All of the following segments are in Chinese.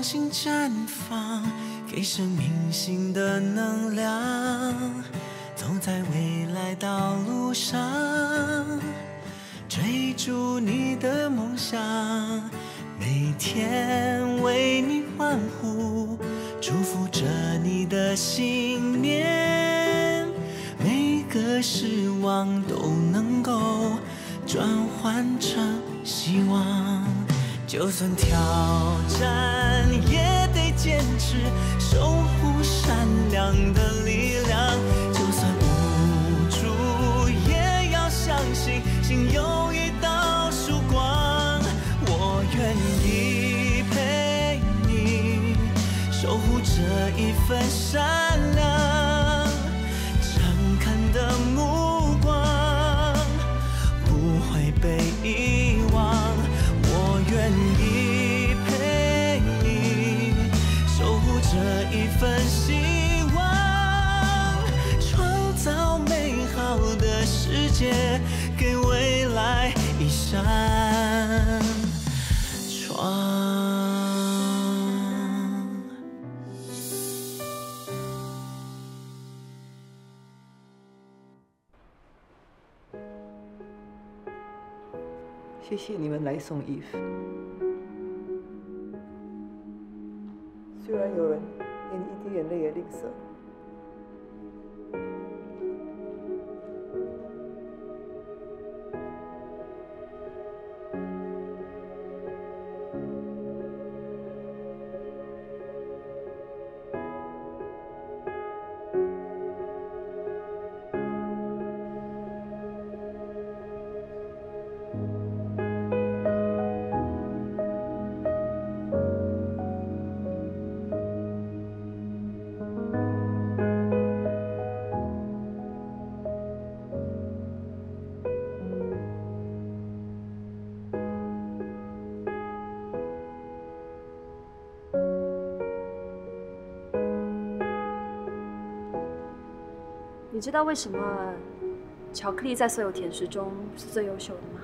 星绽放，给生命新的能量。走在未来道路上，追逐你的梦想，每天为你欢呼，祝福着你的信念。每个失望都能够转换成希望。 就算挑战，也得坚持，守护善良的力量。就算无助，也要相信，心有一道曙光。我愿意陪你，守护这一份善良，诚恳的目光，不会被遗忘。 我愿意陪你，守护这一份希望，创造美好的世界，给未来一扇窗。谢谢你们来送衣服。虽然有人连一滴眼泪也吝啬，你知道为什么巧克力在所有甜食中是最优秀的吗？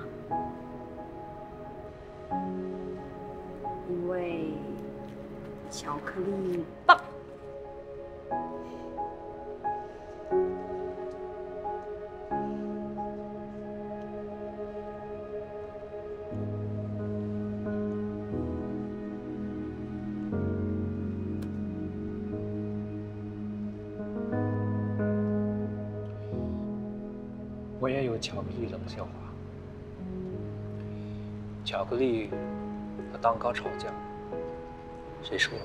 因为巧克力棒。我也有巧克力冷笑话。巧克力和蛋糕吵架，谁输了？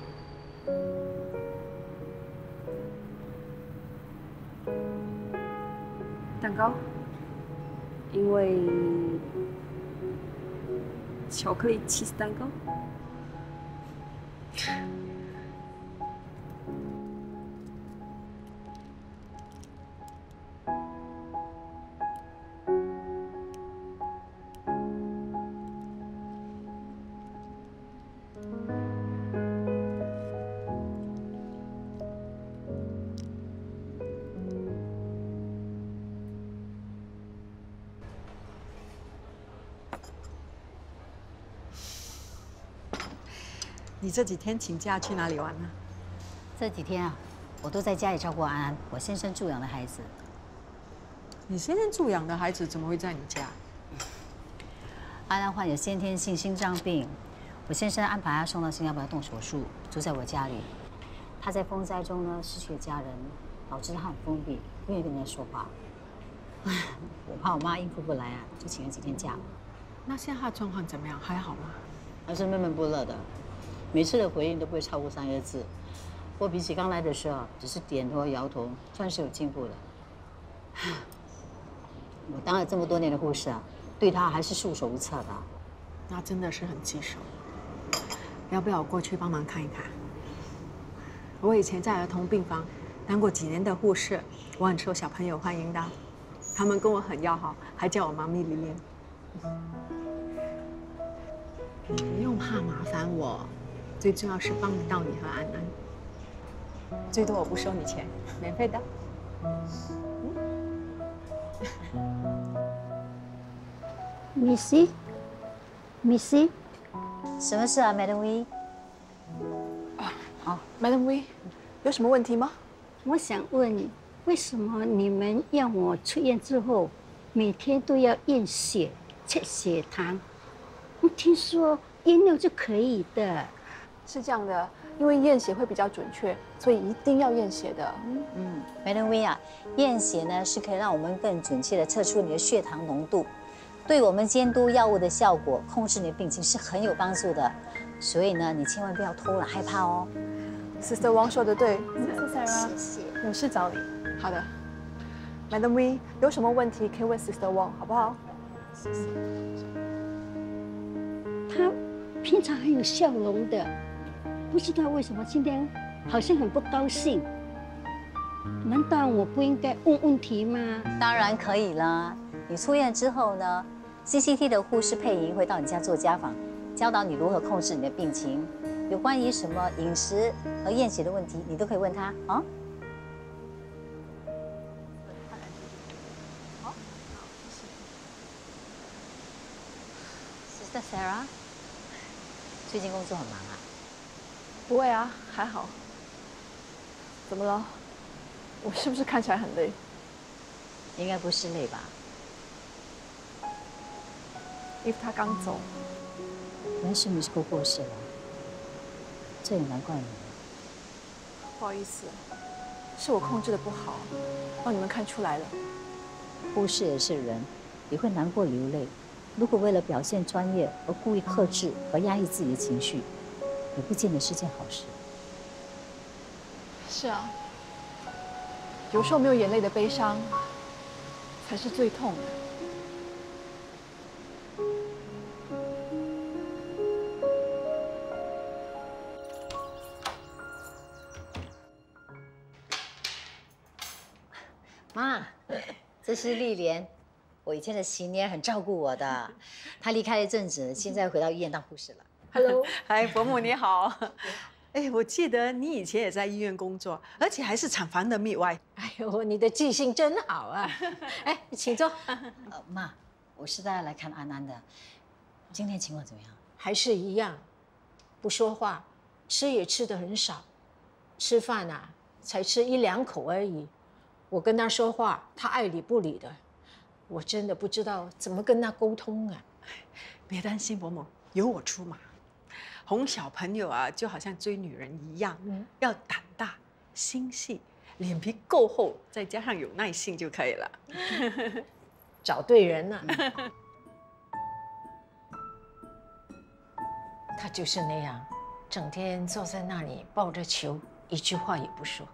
蛋糕，因为巧克力起司蛋糕。你这几天请假去哪里玩呢？这几天啊，我都在家里照顾安安，我先生助养的孩子。你先生助养的孩子怎么会在你家？安安患有先天性心脏病，我先生安排他送到新加坡动手术，住在我家里。他在风灾中呢失去了家人，导致他很封闭，不愿意跟人家说话。我怕我妈应付不来啊，就请了几天假。那现在他的状况怎么样？还好吗？还是闷闷不乐的，每次的回应都不会超过3个字。不过比起刚来的时候，只是点头摇头，算是有进步的。我当了这么多年的护士啊，对他还是束手无策的。那真的是很棘手。要不要我过去帮忙看一看？我以前在儿童病房当过几年的护士，我很受小朋友欢迎的，他们跟我很要好，还叫我妈咪莉莲。你不用怕麻烦我，最重要是帮得到你和安安。最多我不收你钱，免费的。Missy， 什么事啊 ，Madam Wee？ Madam Wee，有什么问题吗？我想问，为什么你们要我出院之后，每天都要验血、测血糖？我听说验尿就可以的。是这样的，因为验血会比较准确，所以一定要验血的。Madam Wee 啊，验血呢是可以让我们更准确的测出你的血糖浓度，对我们监督药物的效果、控制你的病情是很有帮助的。所以呢，你千万不要偷懒害怕哦。Sister Wang 说的对谢谢。有事找你。好的，Madam Wee， 有什么问题可以问 Sister Wang， 好不好？谢谢。他平常很有笑容的，不知道为什么今天好像很不高兴。难道我不应该问问题吗？当然可以啦。你出院之后呢 ，CCT 的护士佩莹会到你家做家访，教导你如何控制你的病情。有关于什么饮食和验血的问题，你都可以问他啊。好，Sister Sarah， 最近工作很忙啊？不会啊，还好。怎么了？我是不是看起来很累？应该不是累吧？因为他刚走。没事，你是不过世了，这也难怪你。不好意思，是我控制的不好，让你们看出来了。护士也是人，也会难过流泪。如果为了表现专业而故意克制和压抑自己的情绪，也不见得是件好事。是啊，有时候没有眼泪的悲伤，才是最痛的。妈，这是丽莲，我以前的喜娘很照顾我的。她离开了一阵子，现在回到医院当护士了。Hello， 嗨，伯母你好。哎，我记得你以前也在医院工作，而且还是产房的秘外。哎呦，你的记性真好啊！哎，请坐。妈，我是带来看安安的，今天情况怎么样？还是一样，不说话，吃也吃得很少，吃饭啊才吃1-2口而已。我跟他说话，他爱理不理的，我真的不知道怎么跟他沟通啊。别担心，伯母，有我出马。哄小朋友啊，就好像追女人一样，要胆大、心细，脸皮够厚，再加上有耐性就可以了。找对人了。他就是那样，整天坐在那里抱着球，一句话也不说。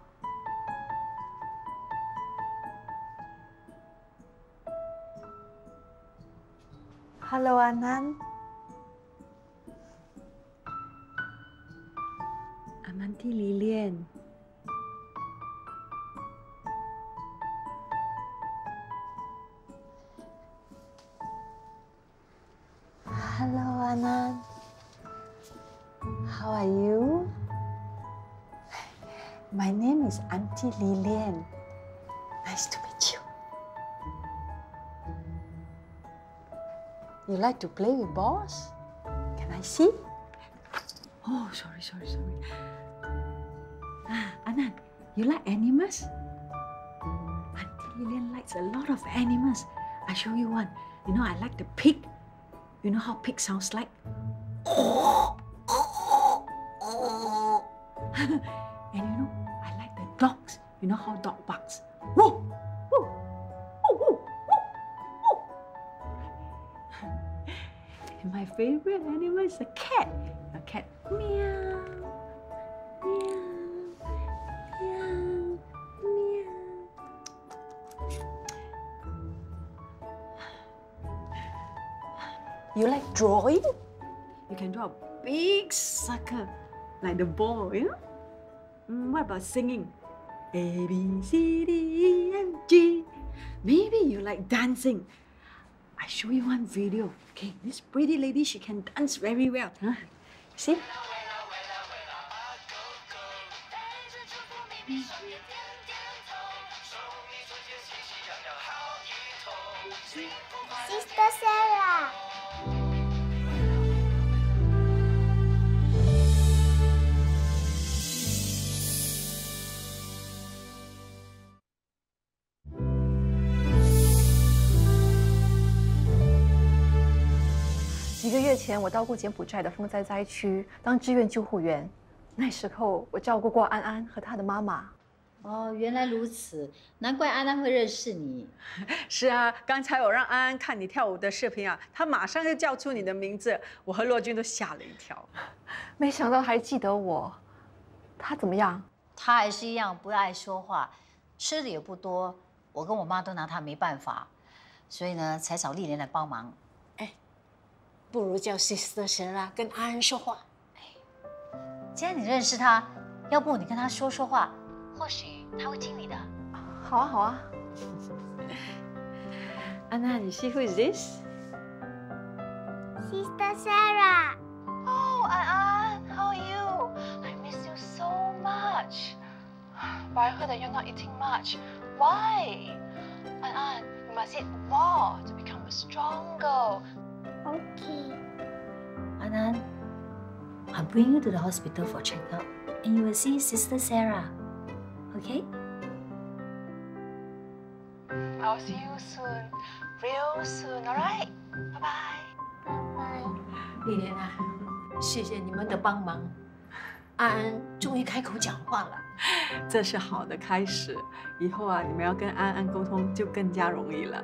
Hello， 安安。Amanti Lilian。Hello， 安安。How are you? My name is Auntie Lilian. Nice to meet you. You like to play with balls? Can I see? Oh, sorry. Anan, you like animals? Auntie Lilian likes a lot of animals. I show you one. You know, I like the pig. You know how pig sounds like? And you know, I like the dogs. You know how dog barks? Whoa, whoa, whoa, whoa, whoa. And my favorite animal is a cat. A cat, meow, meow, meow, meow. You like drawing? You can draw a big circle, like the ball, you know? What about singing? A, B, C, D, E, F, G. Maybe you like dancing. I show you one video. Okay, this pretty lady, she can dance very well. Huh? See? Sister Sarah. 前我到过柬埔寨的风灾灾区当志愿救护员，那时候我照顾过安安和她的妈妈。哦，原来如此，难怪安安会认识你。是啊，刚才我让安安看你跳舞的视频啊，她马上就叫出你的名字，我和洛君都吓了一跳。没想到还记得我。她怎么样？她还是一样不爱说话，吃的也不多。我跟我妈都拿她没办法，所以呢，才找丽莲来帮忙。不如叫 Sister Sarah 跟安安说话。既然你认识她，要不你跟她说说话，或许她会听你的。好啊，好啊。Anna, you see who is this? Sister Sarah. Oh, An, how are you? I miss you so much. But I heard that you're not eating much. Why? An, you must eat more to become a strong girl. Okay. Anand, I'll bring you to the hospital for checkup, and you will see Sister Sarah. Okay? I'll see you soon, real soon. All right? Bye bye. Bye bye. 丽莲啊，谢谢你们的帮忙，安安终于开口讲话了。这是好的开始，以后啊，你们要跟安安沟通就更加容易了。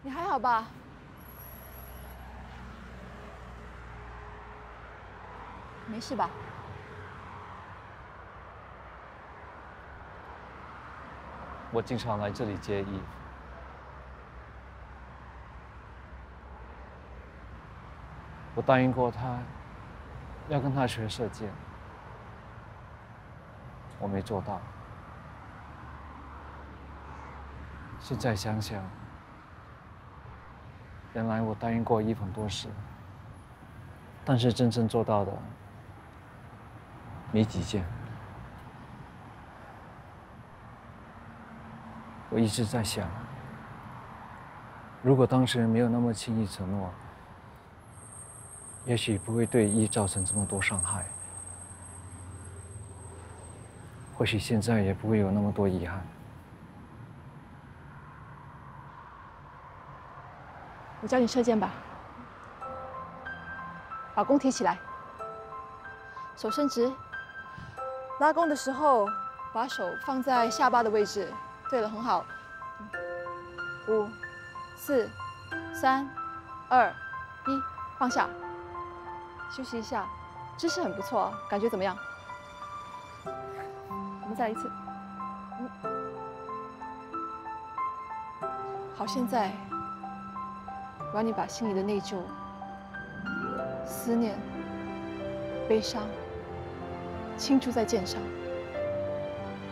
你还好吧？没事吧？我经常来这里接衣服。我答应过他，要跟他学射箭，我没做到。现在想想，原来我答应过衣很多事，但是真正做到的没几件。我一直在想，如果当时没有那么轻易承诺，也许不会对伊造成这么多伤害，或许现在也不会有那么多遗憾。我教你射箭吧。把弓提起来，手伸直，拉弓的时候把手放在下巴的位置。对了，很好。5、4、3、2、1，放下。休息一下，姿势很不错，感觉怎么样？我们再来一次。好，现在我要你把心里的内疚、思念、悲伤倾注在箭上，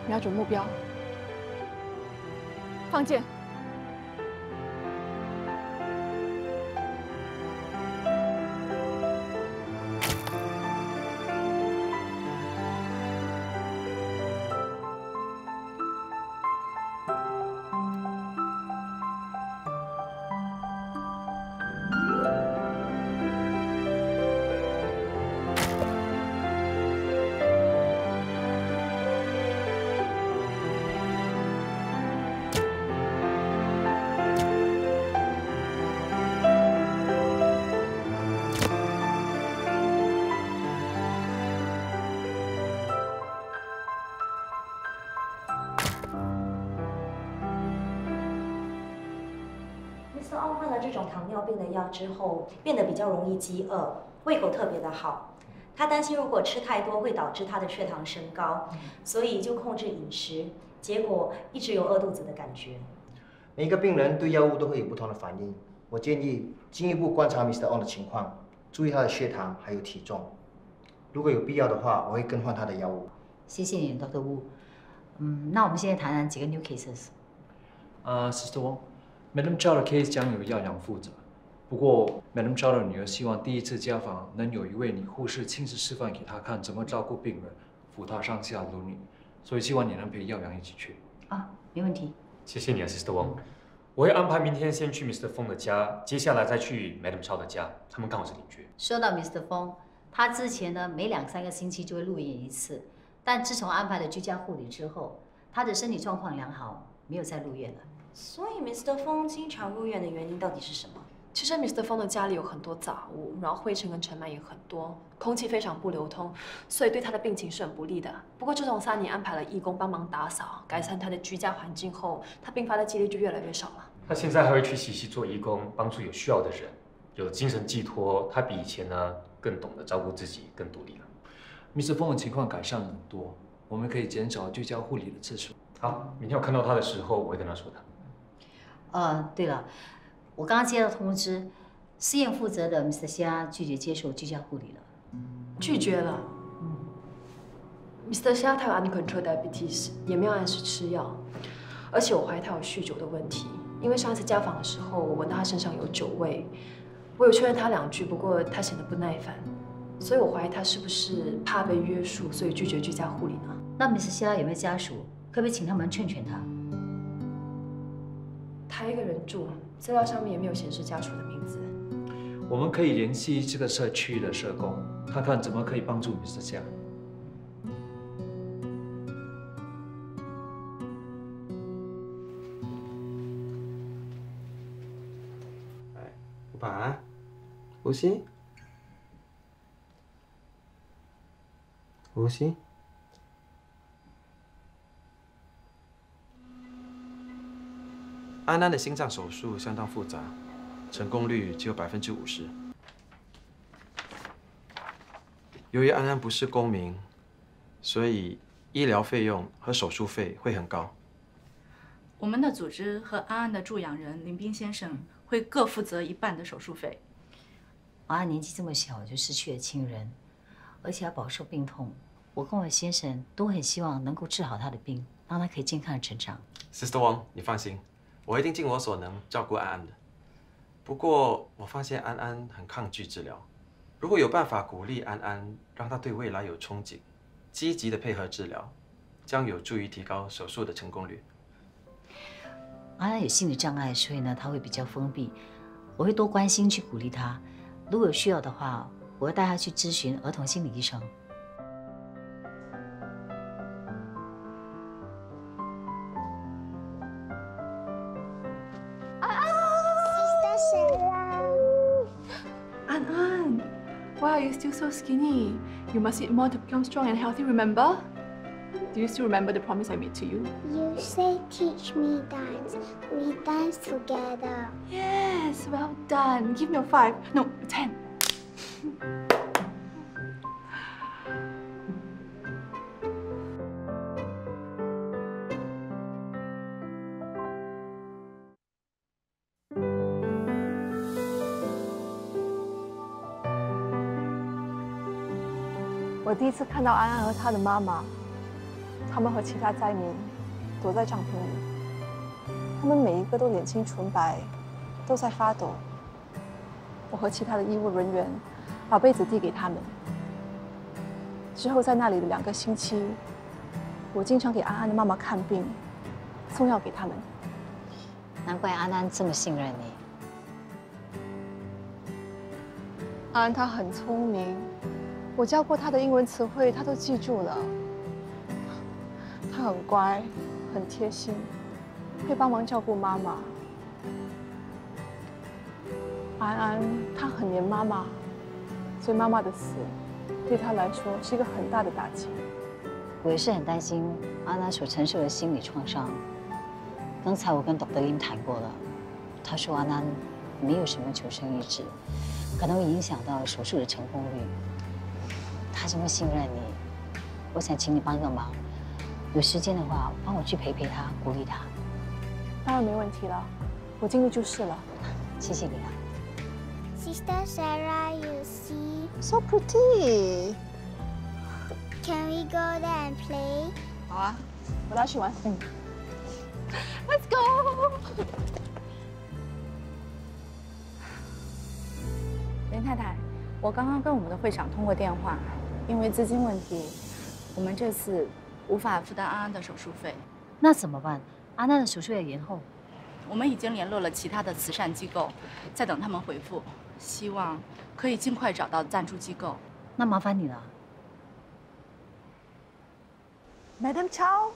瞄准目标。放箭。Mr. Ong 换了这种糖尿病的药之后，变得比较容易饥饿，胃口特别的好。他担心如果吃太多会导致他的血糖升高，所以就控制饮食，结果一直有饿肚子的感觉。每一个病人对药物都会有不同的反应，我建议进一步观察 Mr. Ong 的情况，注意他的血糖还有体重。如果有必要的话，我会更换他的药物。谢谢你 ，Dr. Wu。那我们现在谈谈几个 new cases。Sister Wong。Madam Chow 的 case 将由耀阳负责，不过 Madam Chow 的女儿希望第一次家访能有一位女护士亲自示范给她看怎么照顾病人，扶她上下轮椅，所以希望你能陪耀阳一起去。啊，没问题。谢谢你啊 ，Sister Wong。我会安排明天先去 Mr. 风的家，接下来再去 Madam Chow 的家，他们刚好是邻居。说到 Mr. 风，他之前呢每2、3个星期就会路演一次，但自从安排了居家护理之后，他的身体状况良好，没有再入院了。所以 Mr. 风经常入院的原因到底是什么？其实 Mr. 风的家里有很多杂物，然后灰尘跟尘螨也很多，空气非常不流通，所以对他的病情是很不利的。不过自从3年安排了义工帮忙打扫，改善他的居家环境后，他病发的几率就越来越少了。他现在还会去西西做义工，帮助有需要的人，有精神寄托。他比以前呢更懂得照顾自己，更独立了。Mr. 风的情况改善了很多，我们可以减少居家护理的次数。好，明天我看到他的时候，我会跟他说的。对了，我刚刚接到通知，试验负责的 Mr. 虾拒绝接受居家护理了。拒绝了。Mr. 虾他有 uncontrolled diabetes， 也没有按时吃药，而且我怀疑他有酗酒的问题。因为上一次家访的时候，我闻到他身上有酒味，我有劝他2句，不过他显得不耐烦，所以我怀疑他是不是怕被约束，所以拒绝居家护理呢？那 Mr. 虾有没有家属？可不可以请他们劝劝他？他一个人住，资料上面也没有显示家属的名字。我们可以联系这个社区的社工，看看怎么可以帮助 Mr. 夏。晚安，呼吸，呼吸。安安的心脏手术相当复杂，成功率只有50%。由于安安不是公民，所以医疗费用和手术费会很高。我们的组织和安安的助养人林斌先生会各负责1半的手术费。安安年纪这么小就失去了亲人，而且还饱受病痛。我跟我先生都很希望能够治好他的病，让他可以健康的成长。Sister Wang， 你放心，我一定尽我所能照顾安安的。不过我发现安安很抗拒治疗，如果有办法鼓励安安，让他对未来有憧憬，积极的配合治疗，将有助于提高手术的成功率。安安有心理障碍，所以呢，他会比较封闭。我会多关心去鼓励他，如果有需要的话，我会带他去咨询儿童心理医生。安安 ，Why are you still so skinny? You must eat more to become strong and healthy. Remember? Do you still remember the promise I made to you? You say teach me dance. We dance together. Yes, well done. Give me a 5. No, 10. 我第一次看到安安和她的妈妈，他们和其他灾民躲在帐篷里，他们每一个都脸青唇白，都在发抖。我和其他的医务人员把被子递给他们。之后在那里的2个星期，我经常给安安的妈妈看病，送药给他们。难怪安安这么信任你。安安她很聪明，我教过她的英文词汇，她都记住了。她很乖，很贴心，会帮忙照顾妈妈。安安她很黏妈妈，所以妈妈的死对她来说是一个很大的打击。我也是很担心安安所承受的心理创伤。刚才我跟 Dr. Lim 谈过了，他说安安没有什么求生意志，可能会影响到手术的成功率。他这么信任你，我想请你帮个忙，有时间的话帮我去陪陪他，鼓励他。当然没问题了，我尽力就是了。谢谢你啊。Sister Sarah, you see? So pretty. Can we go there and play? 好啊，我带去玩。Let's go. 林太太，我刚刚跟我们的会长通过电话，因为资金问题，我们这次无法负担安安的手术费。那怎么办？安安的手术要延后。我们已经联络了其他的慈善机构，在等他们回复，希望可以尽快找到赞助机构。那麻烦你了。Madam Chow，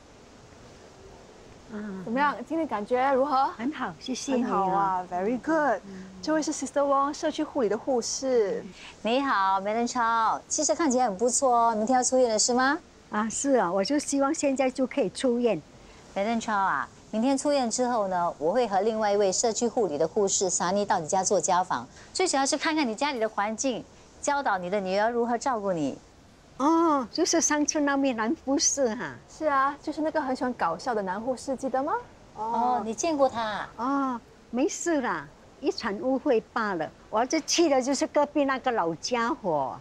怎么样？今天感觉如何？很好，谢谢你。很好啊 ，Very good。这位是 Sister Wong，社区护理的护士。你好，Madam Chow，气色看起来很不错哦。明天要出院了是吗？啊，是啊，我就希望现在就可以出院。Madam Chow啊，明天出院之后呢，我会和另外一位社区护理的护士莎妮到你家做家访，最主要是看看你家里的环境，教导你的女儿如何照顾你。哦，就是上次那位男护士哈。是啊，就是那个很喜欢搞笑的男护士，记得吗？哦，你见过他？哦，没事啦，一场误会罢了。我这气的就是隔壁那个老家伙。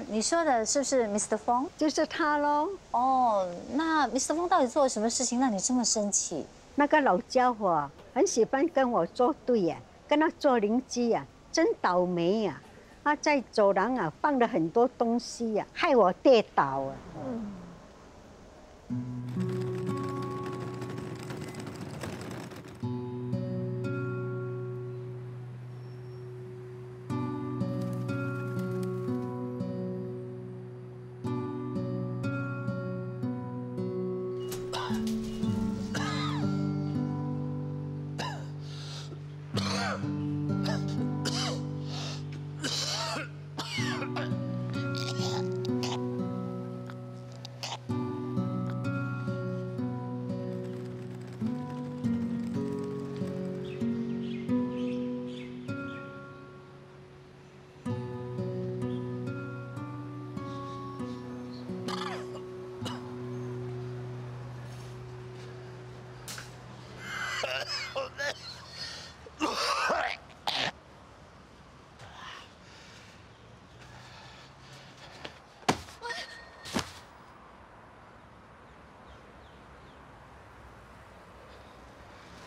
你说的是不是 Mr. Fong？ 就是他喽。哦，那 Mr. Fong 到底做了什么事情让你这么生气？那个老家伙很喜欢跟我作对呀，跟他做邻居呀，真倒霉呀！他在走廊啊放了很多东西呀，害我跌倒啊。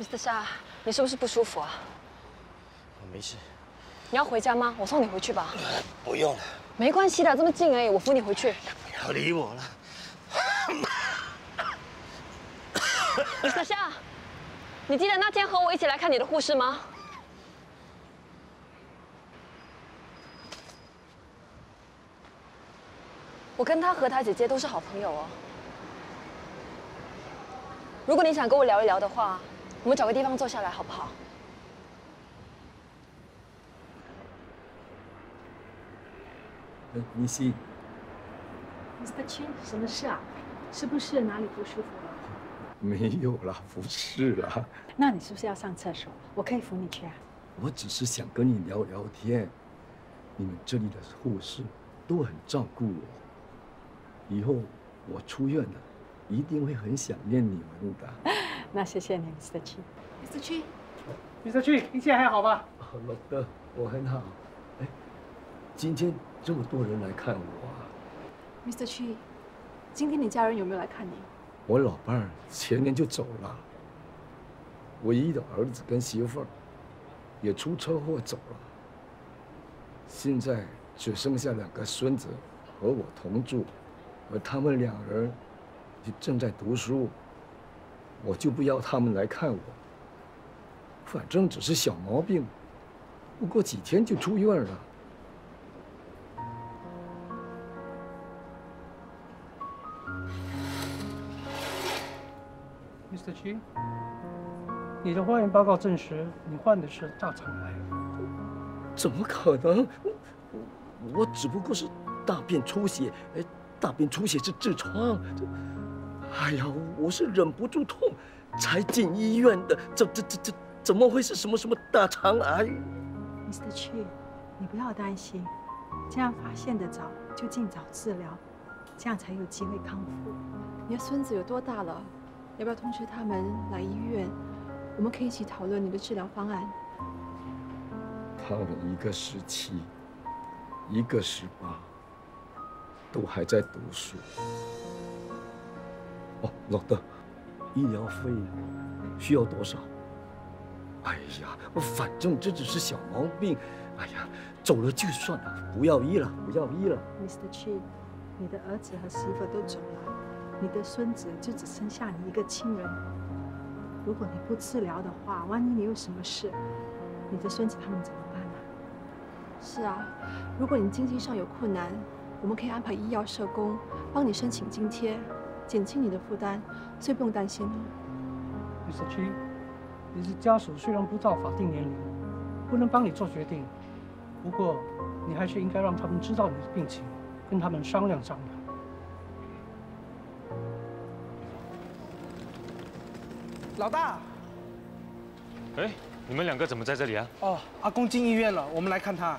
Mr. 夏，你是不是不舒服啊？我没事。你要回家吗？我送你回去吧。不用了。没关系的，这么近而已，我扶你回去。不要理我了。Mr. 夏，你记得那天和我一起来看你的护士吗？我跟她和她姐姐都是好朋友哦。如果你想跟我聊一聊的话，我们找个地方坐下来好不好你是 Mr. Chin， 什么事啊？是不是哪里不舒服了？没有啦，不是啦。那你是不是要上厕所？我可以扶你去啊。我只是想跟你聊聊天。你们这里的护士都很照顾我，以后我出院了，一定会很想念你们的。那谢谢你 ，Mr. Chin。Mr. Chin，Mr. Chin， 一切还好吧？老哥，我很好。哎，今天这么多人来看我啊。Mr. Chin， 今天你家人有没有来看你？我老伴儿前年就走了，唯一的儿子跟媳妇儿也出车祸走了，现在只剩下2个孙子和我同住，而他们2人也正在读书，我就不要他们来看我。反正只是小毛病，不过几天就出院了。Mr. Chin， 你的化验报告证实你患的是大肠癌。怎么可能？我只不过是大便出血，大便出血是痔疮。哎呀，我是忍不住痛才进医院的，怎么会是什么大肠癌 ？Mr. Chin， 你不要担心，这样发现得早就尽早治疗，这样才有机会康复。你的孙子有多大了？要不要通知他们来医院？我们可以一起讨论你的治疗方案。他们一个17，一个18，都还在读书。哦，老德，医疗费需要多少？哎呀，反正这只是小毛病，哎呀，走了就算了，不要医了，不要医了。Mr. Chin， 你的儿子和媳妇都走了。你的孙子就只剩下你一个亲人。如果你不治疗的话，万一你有什么事，你的孙子他们怎么办啊？是啊，如果你经济上有困难，我们可以安排医药社工帮你申请津贴，减轻你的负担，所以不用担心了。Mr. Chi， 你是家属，虽然不到法定年龄，不能帮你做决定，不过你还是应该让他们知道你的病情，跟他们商量商量。老大，哎，你们两个怎么在这里啊？哦，阿公进医院了，我们来看他。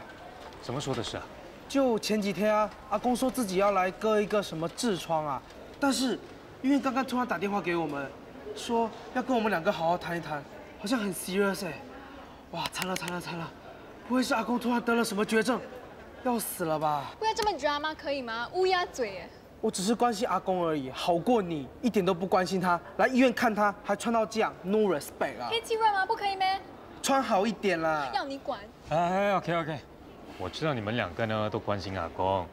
什么时候的事啊？就前几天啊，阿公说自己要来割一个什么痔疮啊，但是医院刚刚突然打电话给我们，说要跟我们两个好好谈一谈，好像很 serious 哎。哇，惨了惨了惨了，不会是阿公突然得了什么绝症，要死了吧？不要这么 drama 可以吗？乌鸦嘴哎！我只是关心阿公而已，好过你一点都不关心他，来医院看他还穿到这样 ，no respect 啊！可以气热吗？不可以咩？穿好一点啦！要你管！哎 ，OK， 我知道你们两个呢都关心阿公。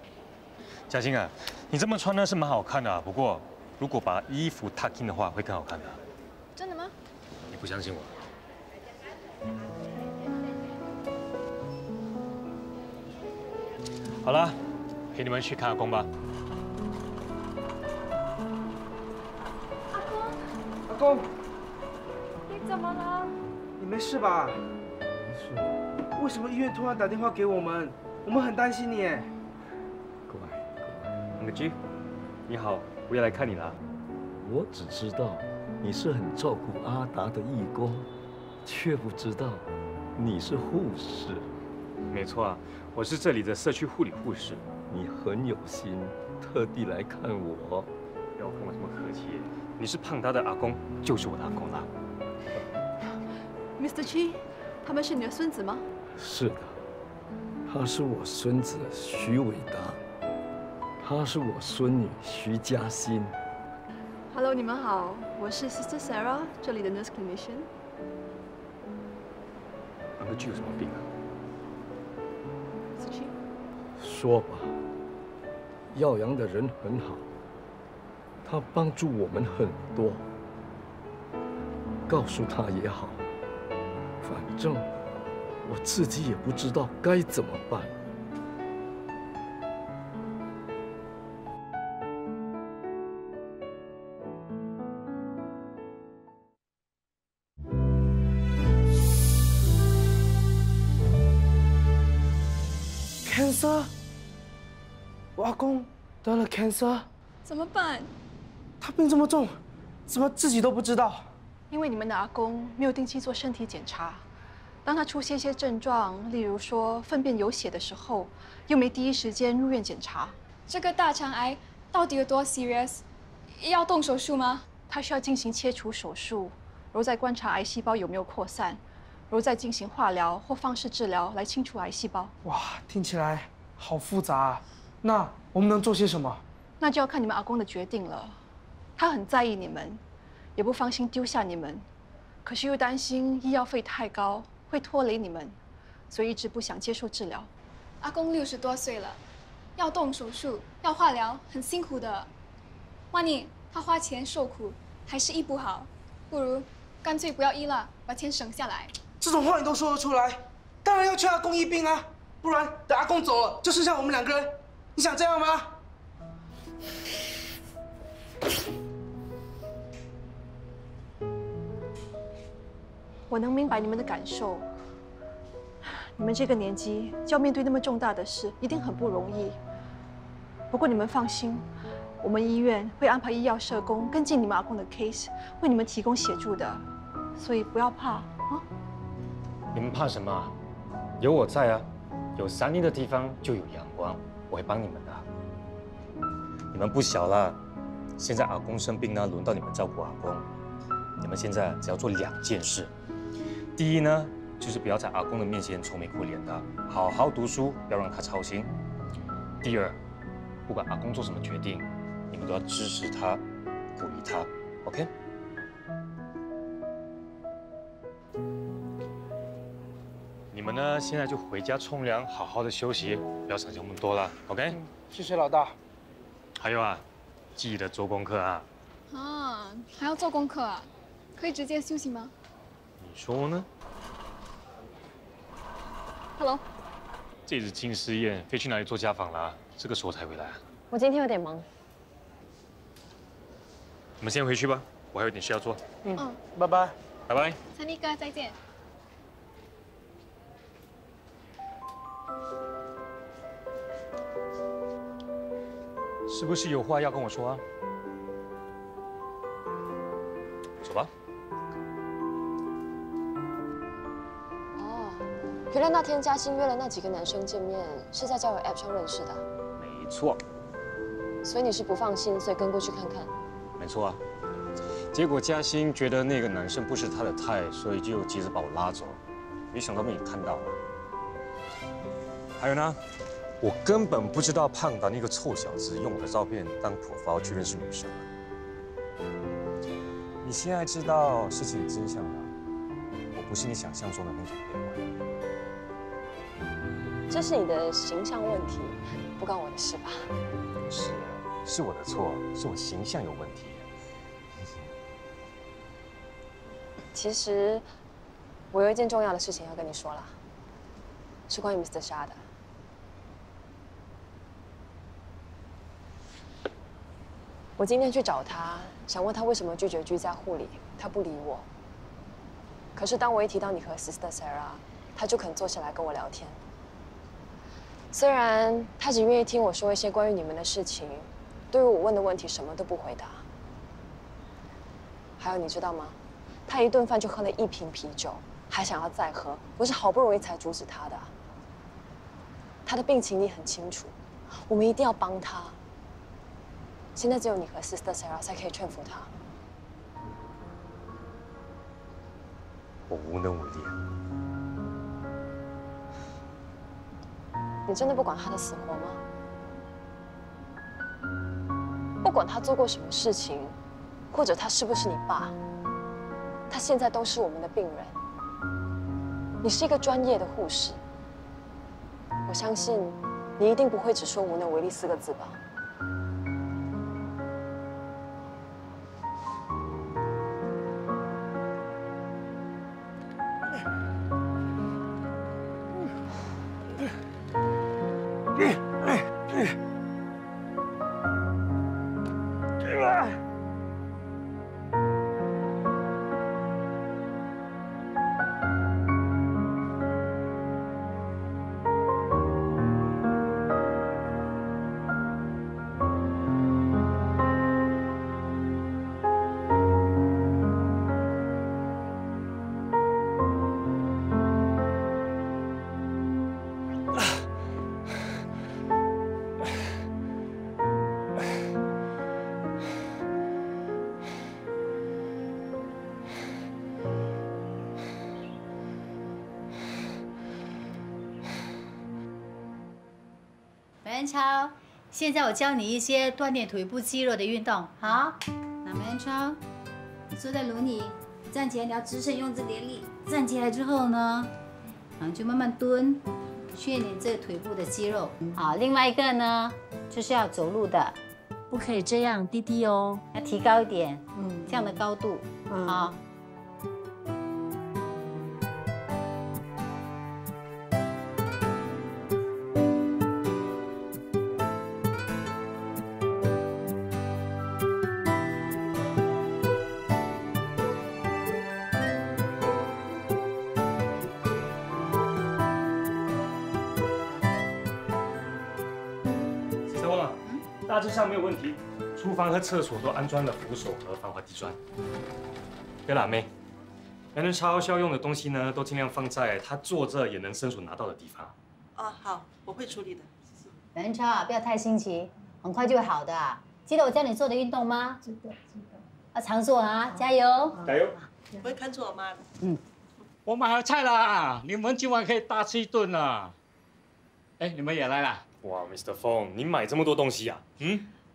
嘉欣啊，你这么穿呢是蛮好看的，不过如果把衣服 tuck in 的话会更好看的。真的吗？你不相信我？好了，陪你们去看阿公吧。阿公，你怎么了？你没事吧？没事。为什么医院突然打电话给我们？我们很担心你哎。乖。那个 G， 你好，我也来看你了。我只知道你是很照顾阿达的义工，却不知道你是护士。没错啊，我是这里的社区护理护士。你很有心，特地来看我。不要跟我这么客气，你是胖达的阿公，就是我的阿公了。Mr. Chi， 他们是你的孙子吗？是的，他是我孙子徐伟达，他是我孙女徐嘉欣。Hello， 你们好，我是 Sister Sarah， 这里的 Nurse Clinician。那个 G 有什么病啊？说吧，耀阳的人很好，他帮助我们很多。告诉他也好，反正我自己也不知道该怎么办。cancer， 我阿公得了 cancer， 怎么办？他病这么重，怎么自己都不知道？因为你们的阿公没有定期做身体检查，当他出现一些症状，例如说粪便有血的时候，又没第一时间入院检查。这个大肠癌到底有多 serious？ 要动手术吗？他需要进行切除手术，然后再观察癌细胞有没有扩散，然后再进行化疗或放射治疗来清除癌细胞。哇，听起来好复杂啊！那我们能做些什么？那就要看你们阿公的决定了。他很在意你们，也不放心丢下你们，可是又担心医药费太高会拖累你们，所以一直不想接受治疗。阿公60多岁了，要动手术，要化疗，很辛苦的。万一他花钱受苦，还是医不好，不如干脆不要医了，把钱省下来。这种话你都说得出来？当然要劝阿公医病啊，不然等阿公走了，就剩下我们两个人。你想这样吗？我能明白你们的感受。你们这个年纪就要面对那么重大的事，一定很不容易。不过你们放心，我们医院会安排医药社工跟进你们阿公的 case， 为你们提供协助的，所以不要怕啊。你们怕什么？有我在啊！有山林的地方就有阳光，我会帮你们的。你们不小了，现在阿公生病呢，轮到你们照顾阿公。你们现在只要做2件事。第一呢，就是不要在阿公的面前愁眉苦脸的，好好读书，不要让他操心。第二，不管阿公做什么决定，你们都要支持他，鼓励他 ，OK？ 你们呢，现在就回家冲凉，好好的休息，不要想这么多了 ，OK？ 谢谢老大。还有啊，记得做功课啊。啊，还要做功课啊？可以直接休息吗？你说呢 ？Hello。这次金思燕飞去哪里做家访了？这个时候才回来啊？我今天有点忙。我们先回去吧，我还有点事要做。拜拜。拜拜。森尼哥，再见。是不是有话要跟我说啊？走吧。哦，原来那天嘉欣约了那几个男生见面，是在交友 App 上认识的。没错。所以你是不放心，所以跟过去看看。没错啊。结果嘉欣觉得那个男生不是她的菜，所以就急着把我拉走。没想到被你看到了。还有呢，我根本不知道胖达那个臭小子用我的照片当profile去认识女生。你现在知道事情的真相了，我不是你想象中的那种变坏。这是你的形象问题，不关我的事吧？是我的错，是我形象有问题。其实，我有一件重要的事情要跟你说啦，是关于 Mr. 沙的。我今天去找他，想问他为什么拒绝居家护理，他不理我。可是当我一提到你和 Sister Sarah， 他就肯坐下来跟我聊天。虽然他只愿意听我说一些关于你们的事情，对于我问的问题什么都不回答。还有你知道吗？他一顿饭就喝了1瓶啤酒，还想要再喝，我是好不容易才阻止他的。他的病情你很清楚，我们一定要帮他。现在只有你和 Sister Sarah 才可以劝服他。我无能为力。你真的不管他的死活吗？不管他做过什么事情，或者他是不是你爸，他现在都是我们的病人。你是一个专业的护士，我相信你一定不会只说无能为力4个字吧？文超，现在我教你一些锻炼腿部肌肉的运动，好？那文超，你坐在轮椅，站起来你要支撑，用这点力。站起来之后呢，然后就慢慢蹲，训练这腿部的肌肉。好，另外一个呢，就是要走路的，不可以这样低低哦，要提高一点，这样的高度，好。大致上没有问题，厨房和厕所都安装了扶手和防滑地砖。对了，妹，梁仁超需要用的东西呢，都尽量放在他坐着也能伸手拿到的地方。哦，好，我会处理的。梁仁超啊，不要太心急，很快就会好的。记得我教你做的运动吗？知道。要常做啊，加油！加油！我会看住我妈的。我买好菜了，你们今晚可以大吃一顿了。哎，你们也来了。哇 ，Mr. Fong， 你买这么多东西啊？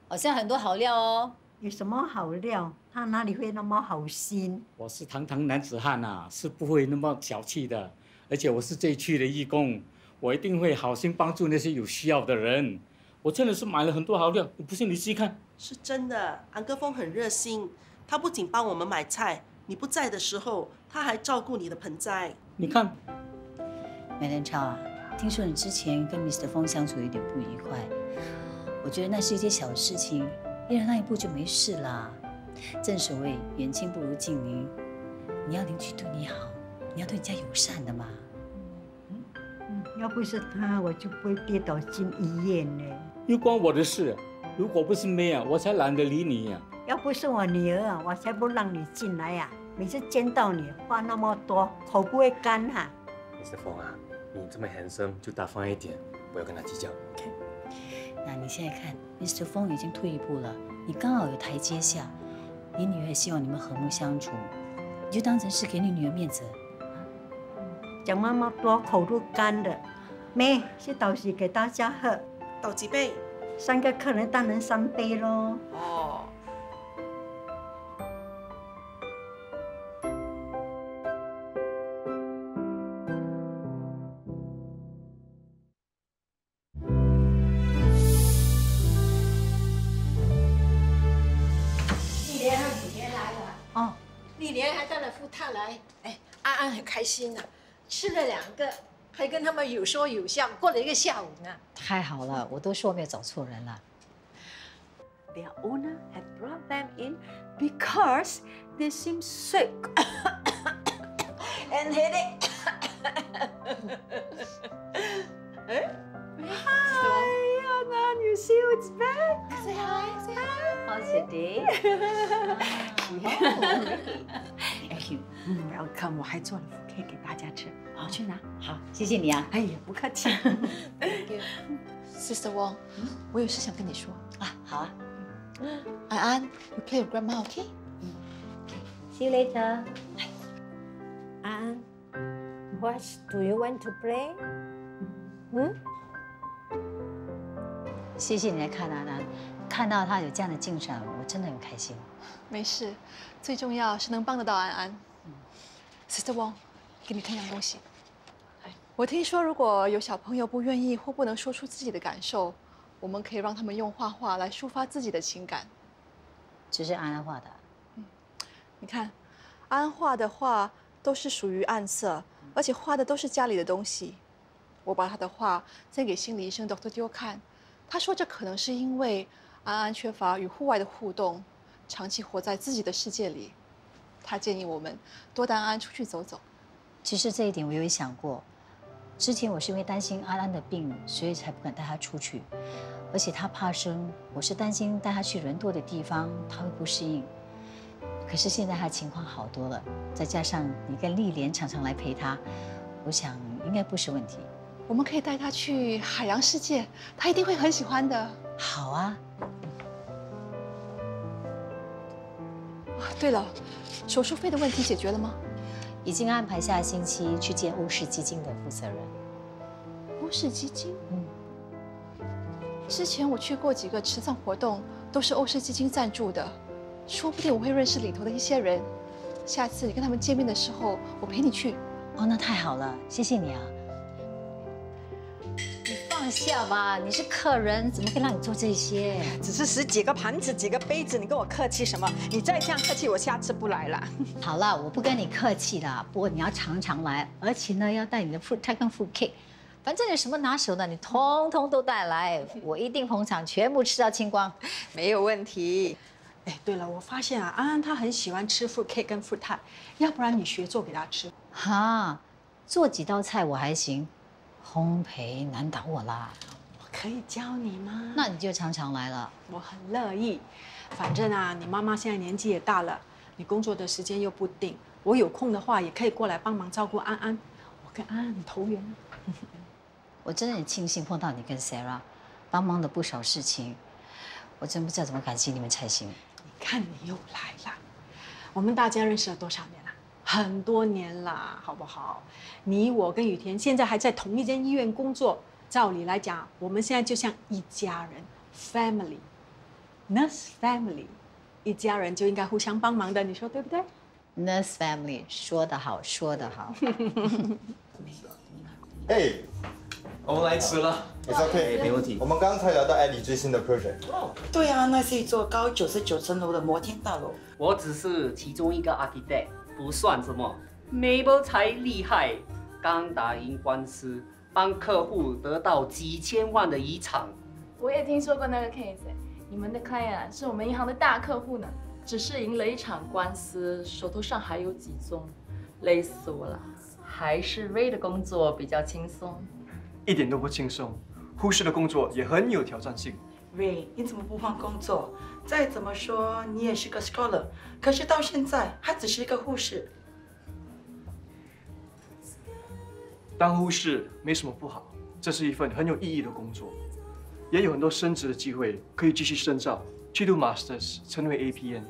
好像很多好料哦。有什么好料？他哪里会那么好心？我是堂堂男子汉啊，是不会那么小气的。而且我是这一区的义工，我一定会好心帮助那些有需要的人。我真的是买了很多好料，不信你自己看。是真的，安哥峰很热心，他不仅帮我们买菜，你不在的时候，他还照顾你的盆栽。你看，梁仁超啊。听说你之前跟 Mr. 风相处有点不愉快，我觉得那是一件小事情，一人让一步就没事啦。正所谓远亲不如近邻，你要邻居对你好，你要对人家友善的嘛。要不是他，我就不会跌倒进医院呢。又关我的事，如果不是妹啊，我才懒得理你呀。要不是我女儿啊，我才不让你进来呀。每次见到你话那么多，口不会干哈。Mr. 风啊，你这么 handsome 就大方一点，不要跟他计较 ，OK？ 那你现在看 ，Mr. 风已经退一步了，你刚好有台阶下，你女儿也希望你们和睦相处，你就当成是给你女儿面子。讲那么多，口都干了。妹，去倒水给大家喝。倒几杯？3个客人当然3杯咯。哦。丽莲和雨莲来了。哦。丽莲还带了副太来，哎，安安很开心啊，吃了2个。还跟他们有说有笑，过了一个下午呢。太好了，我都说没有找错人了。 Their owner had brought them in because they seem sick and headache. Hi, Anand, you see who's back? Say hi, say hi. How's your day? Thank you. Welcome. 我还做了副 cake 给大家吃，我去拿。好，谢谢你啊。哎呀，不客气。Sister Wong，我有事想跟你说啊。好啊。安安 ，you play with grandma, okay? See you later. Ann, what do you want to play? 谢谢你来看安安，看到他有这样的进展，我真的很开心。没事，最重要是能帮得到安安。Sister Wong， 给你看样东西。我听说，如果有小朋友不愿意或不能说出自己的感受，我们可以让他们用画画来抒发自己的情感。这是安安画的。你看，安安画的画都是属于暗色，而且画的都是家里的东西。我把他的画再给心理医生 Dr. Dio 看，他说这可能是因为安安缺乏与户外的互动，长期活在自己的世界里。他建议我们多带安安出去走走。其实这一点我有想过。之前我是因为担心安安的病，所以才不敢带她出去，而且她怕生，我是担心带她去人多的地方，她会不适应。可是现在她情况好多了，再加上你跟丽莲常常来陪她，我想应该不是问题。我们可以带她去海洋世界，她一定会很喜欢的。好啊。对了，手术费的问题解决了吗？已经安排下星期去见欧氏基金的负责人。欧氏基金？之前我去过几个慈善活动，都是欧氏基金赞助的，说不定我会认识里头的一些人。下次你跟他们见面的时候，我陪你去。哦，那太好了，谢谢你啊。你放下吧，你是客人，怎么会让你做这些？只是10几个盘子、几个杯子，你跟我客气什么？你再这样客气，我下次不来了。好了，我不跟你客气了。不过你要常常来，而且呢，要带你的 fruit tart 跟 fruit cake， 反正有什么拿手的，你通通都带来，我一定捧场，全部吃到清光。没有问题。哎，对了，我发现啊，安安她很喜欢吃 fruit cake 跟 fruit tart， 要不然你学做给她吃。哈，做几道菜我还行，烘焙难倒我啦。我可以教你吗？那你就常常来了。我很乐意。反正啊，你妈妈现在年纪也大了，你工作的时间又不定，我有空的话也可以过来帮忙照顾安安。我跟安安很投缘。我真的很庆幸碰到你跟 Sarah， 帮忙了不少事情，我真不知道怎么感激你们才行。你看你又来了，我们大家认识了多少年了？很多年啦，好不好？你我跟雨田现在还在同一间医院工作，照理来讲，我们现在就像一家人 ，family，nurse family， 一家人就应该互相帮忙的，你说对不对 ？Nurse family， 说得好，说得好。哎，我们来吃了。It's OK， 没问题。我们刚才聊到艾莉最新的 project。对啊，那是一座高99层楼的摩天大楼。我只是其中一个 architect， 不算什么。Mabel 才厉害，刚打赢官司，帮客户得到几千万的遗产。我也听说过那个 case， 你们的 client 是我们银行的大客户呢。只是赢了一场官司，手头上还有几宗，累死我了。还是 Ray 的工作比较轻松。一点都不轻松，护士的工作也很有挑战性。Ray，你怎么不换工作？再怎么说你也是个 scholar， 可是到现在还只是一个护士。当护士没什么不好，这是一份很有意义的工作，也有很多升职的机会，可以继续深造，去读 Masters， 成为 APN。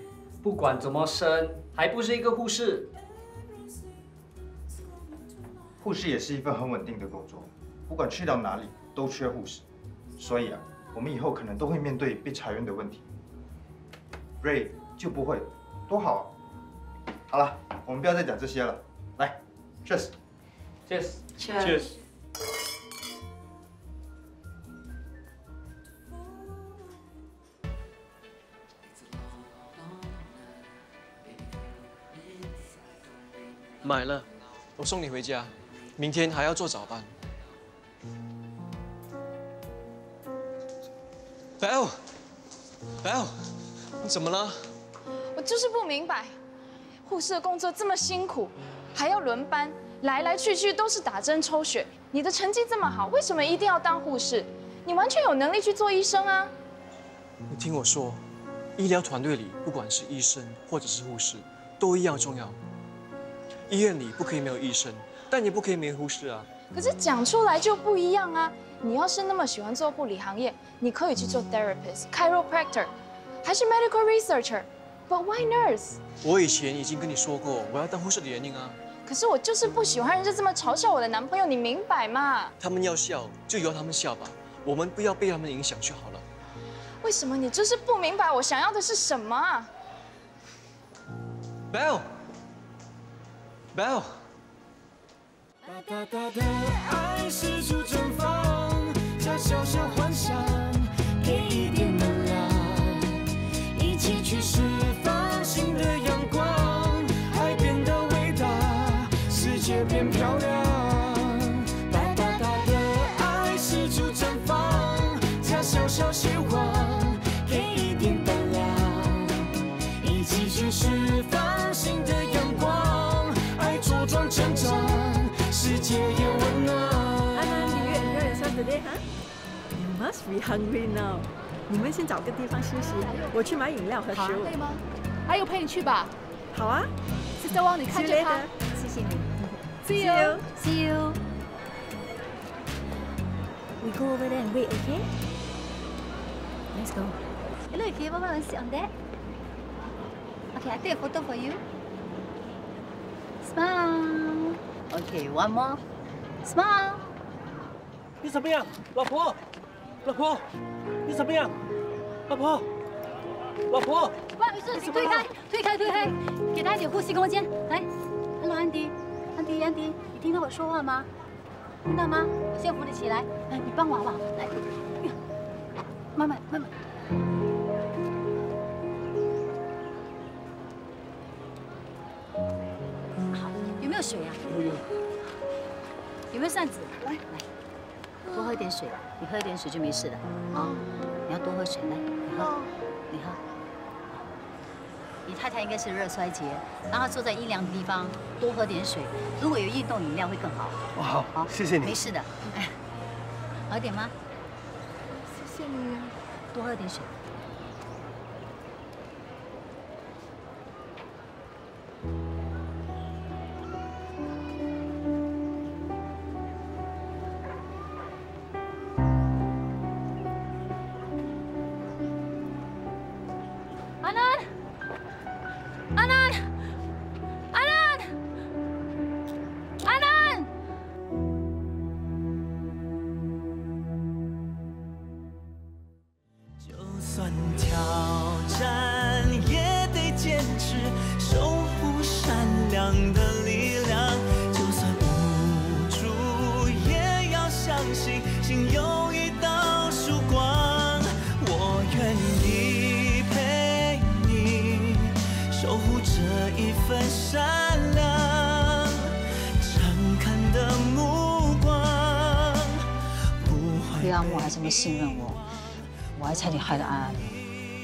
不管怎么升，还不是一个护士。护士也是一份很稳定的工作，不管去到哪里都缺护士，所以我们以后可能都会面对被裁员的问题。Ray 就不会，多好啊！好了，我们不要再讲这些了，来 ，Cheers。Cheers。Cheers。买了，我送你回家。明天还要做早班。Belle， 你怎么了？我就是不明白，护士的工作这么辛苦，还要轮班，来来去去都是打针抽血。你的成绩这么好，为什么一定要当护士？你完全有能力去做医生啊！你听我说，医疗团队里不管是医生或者是护士，都一样重要。医院里不可以没有医生，但也不可以没护士啊。可是讲出来就不一样啊！你要是那么喜欢做护理行业，你可以去做 therapist、chiropractor， 还是 medical researcher。But why nurse？ 我以前已经跟你说过，我要当护士的原因啊。可是我就是不喜欢人家这么嘲笑我的男朋友，你明白吗？他们要笑就由他们笑吧，我们不要被他们影响就好了。为什么你就是不明白我想要的是什么啊 ？Belle。大大的爱是主绽放，加小小幻想，给一点能量，一起去释放新的阳光，爱变得伟大，世界变漂亮。大大的爱是主绽放，加小小希望，给一点胆量，一起去释放新的阳光，爱茁壮成长。世界也温暖。Did you enjoy yourself today, huh? You must be hungry now. 你们先找个地方休息，我去买饮料和食物。可以吗？还有陪你去吧。好啊。Sister Wang，你看着他。谢谢你。See you. See you. We go over there and wait, okay? Let's go. Hello, if you ever want to sit on that. Okay, I take a photo for you. Smile. Okay, one more. Smile. 你怎么样，老婆？老婆，你怎么样？老婆，老婆。不好意思，你推开，推开，推开，给他一点呼吸空间。来 ，Hello， 安迪，安迪，安迪，你听到我说话吗？听到吗？我先扶你起来，来，你帮我好不好？来，慢慢，慢慢。好，有没有水啊？有。有没有扇子？来来，多喝一点水，你喝一点水就没事了。啊，你要多喝水，来，你喝，你喝。你太太应该是热衰竭，让她坐在阴凉的地方，多喝点水。如果有运动饮料会更好。哦，好，谢谢你。没事的，哎，好一点吗？谢谢你。多喝点水。我还这么信任我，我还差点害了安安。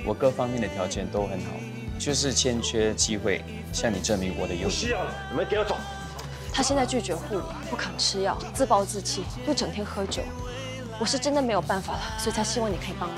我各方面的条件都很好，就是欠缺机会向你证明我的优点。不需要了，你们给我走。他现在拒绝护理，不肯吃药，自暴自弃，又整天喝酒。我是真的没有办法了，所以才希望你可以帮忙。